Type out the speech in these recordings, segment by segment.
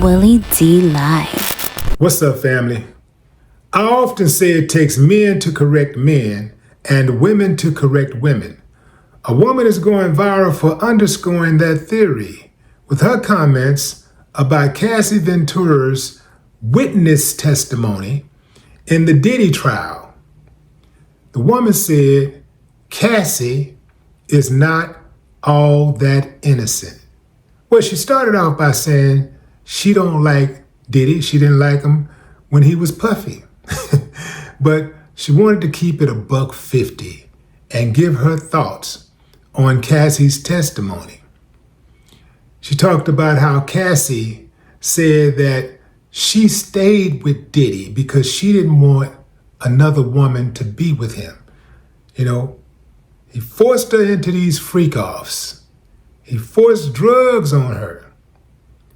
Willie D Live. What's up, family? I often say it takes men to correct men and women to correct women. A woman is going viral for underscoring that theory with her comments about Cassie Ventura's witness testimony in the Diddy trial. The woman said Cassie is not all that innocent. Well, she started off by saying she don't like Diddy. She didn't like him when he was puffy. But she wanted to keep it $150 and give her thoughts on Cassie's testimony. She talked about how Cassie said that she stayed with Diddy because she didn't want another woman to be with him. You know, he forced her into these freak-offs. He forced drugs on her.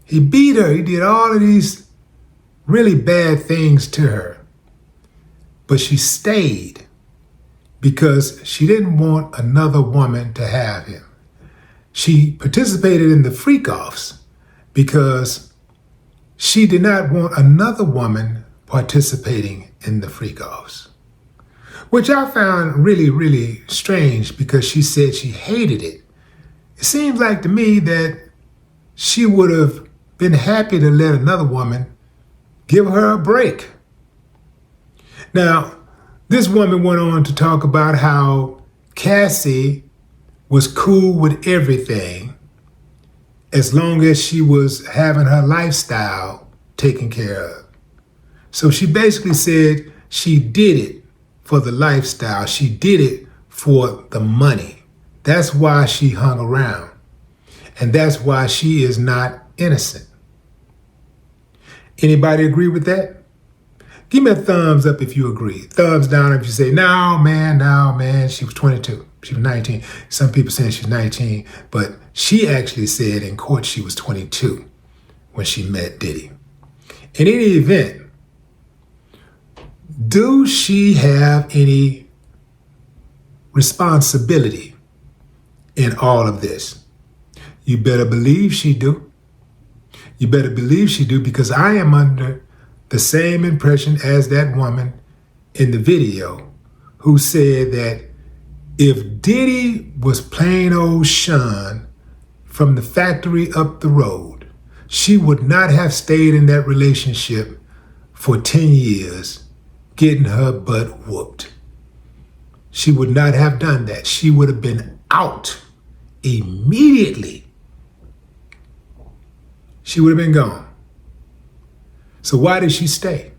He beat her. He did all of these really bad things to her. But she stayed because she didn't want another woman to have him. She participated in the freak-offs because she did not want another woman participating in the freak-offs, which I found really, really strange because she said she hated it. It seems like to me that she would have been happy to let another woman give her a break. Now, this woman went on to talk about how Cassie was cool with everything as long as she was having her lifestyle taken care of. So she basically said she did it for the lifestyle. She did it for the money. That's why she hung around. And that's why she is not innocent. Anybody agree with that? Give me a thumbs up if you agree. Thumbs down if you say, no, man, she was 22. She was 19. Some people saying she's 19, but she actually said in court she was 22 when she met Diddy. In any event, do she have any responsibility in all of this? You better believe she do. You better believe she do, because I am under the same impression as that woman in the video who said that if Diddy was plain old Sean from the factory up the road, she would not have stayed in that relationship for 10 years getting her butt whooped. She would not have done that. She would have been out immediately. She would have been gone. So why did she stay?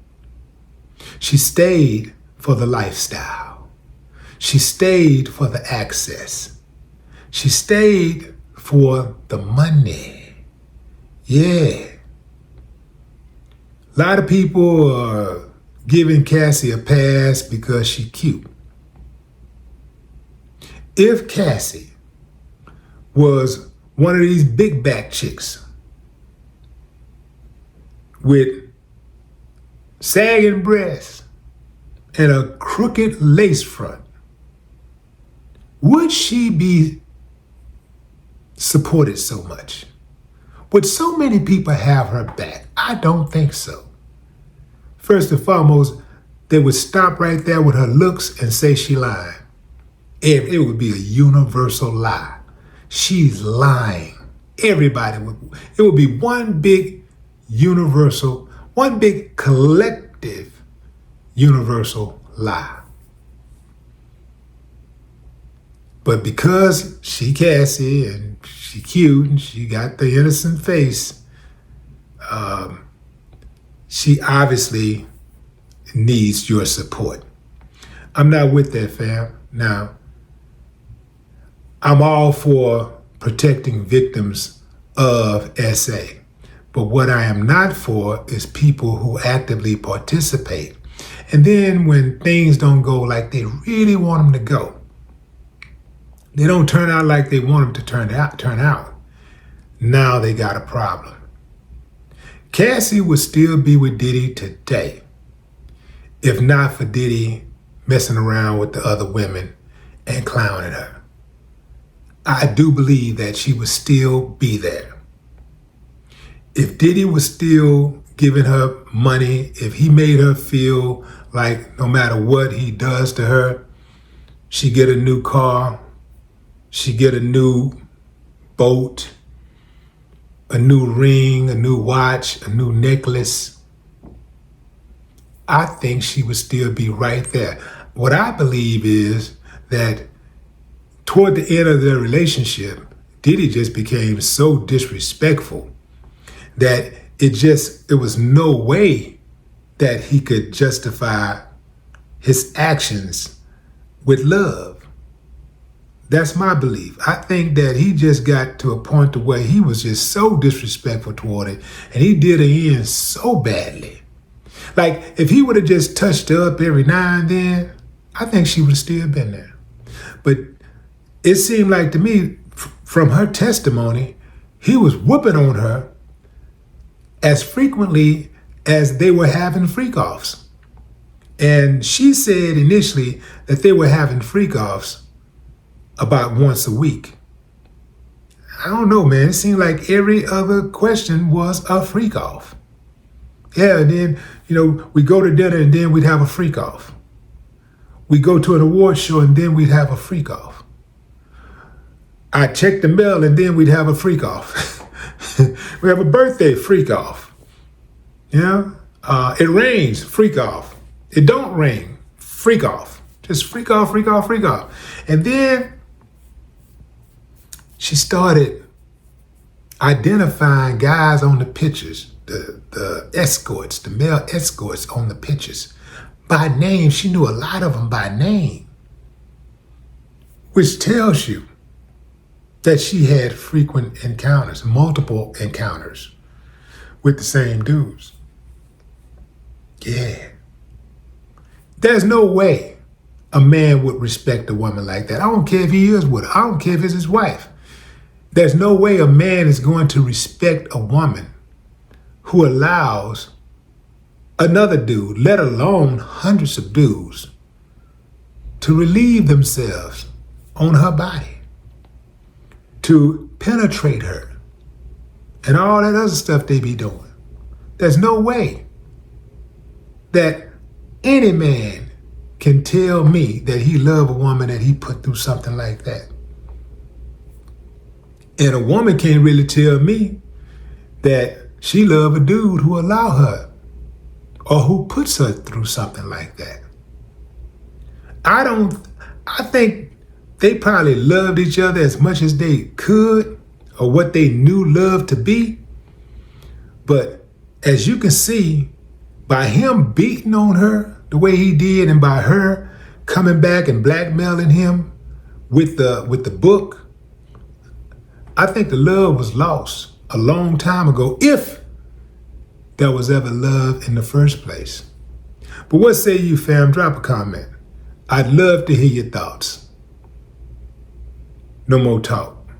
She stayed for the lifestyle. She stayed for the access. She stayed for the money. Yeah. A lot of people are giving Cassie a pass because she's cute. If Cassie was one of these big back chicks with sagging breasts and a crooked lace front, would she be supported so much? Would so many people have her back? I don't think so. First and foremost, they would stop right there with her looks and say she lying. It would be a universal lie. She's lying. Everybody would. It would be one big universal, one big collective universal lie. But because she Cassie and she cute and she got the innocent face, she obviously needs your support. I'm not with that, fam. Now, I'm all for protecting victims of SA. But what I am not for is people who actively participate. And then when things don't go like they really want them to go, they don't turn out like they want them to turn out. Now they got a problem. Cassie would still be with Diddy today if not for Diddy messing around with the other women and clowning her. I do believe that she would still be there. If Diddy was still giving her money, if he made her feel like no matter what he does to her, she get a new car, she get a new boat, a new ring, a new watch, a new necklace, I think she would still be right there. What I believe is that toward the end of their relationship, Diddy just became so disrespectful that it was no way that he could justify his actions with love. That's my belief. I think that he just got to a point to where he was just so disrespectful toward it, and he did her in so badly. Like, if he would have just touched her up every now and then, I think she would have still been there. But it seemed like to me, from her testimony, he was whooping on her as frequently as they were having freak-offs. And she said initially that they were having freak-offs about once a week. I don't know, man. It seemed like every other question was a freak-off. Yeah, and then, we go to dinner and then we'd have a freak-off. We go to an award show and then we'd have a freak-off. I check the mail and then we'd have a freak-off. We have a birthday, freak-off. It rains, freak-off. It don't rain, freak-off. Just freak-off, freak-off, freak-off. And then she started identifying guys on the pictures, the escorts, the male escorts on the pictures by name. She knew a lot of them by name, which tells you that she had frequent encounters, multiple encounters with the same dudes. Yeah. There's no way a man would respect a woman like that. I don't care if he is with her. I don't care if it's his wife. There's no way a man is going to respect a woman who allows another dude, let alone hundreds of dudes, to relieve themselves on her body, to penetrate her, and all that other stuff they be doing. There's no way that any man can tell me that he love a woman that he put through something like that. And a woman can't really tell me that she love a dude who allow her or who puts her through something like that. I think they probably loved each other as much as they could, or what they knew love to be. But as you can see, by him beating on her the way he did, and by her coming back and blackmailing him with the book, I think the love was lost a long time ago, if there was ever love in the first place. But what say you, fam? Drop a comment. I'd love to hear your thoughts. No more talk.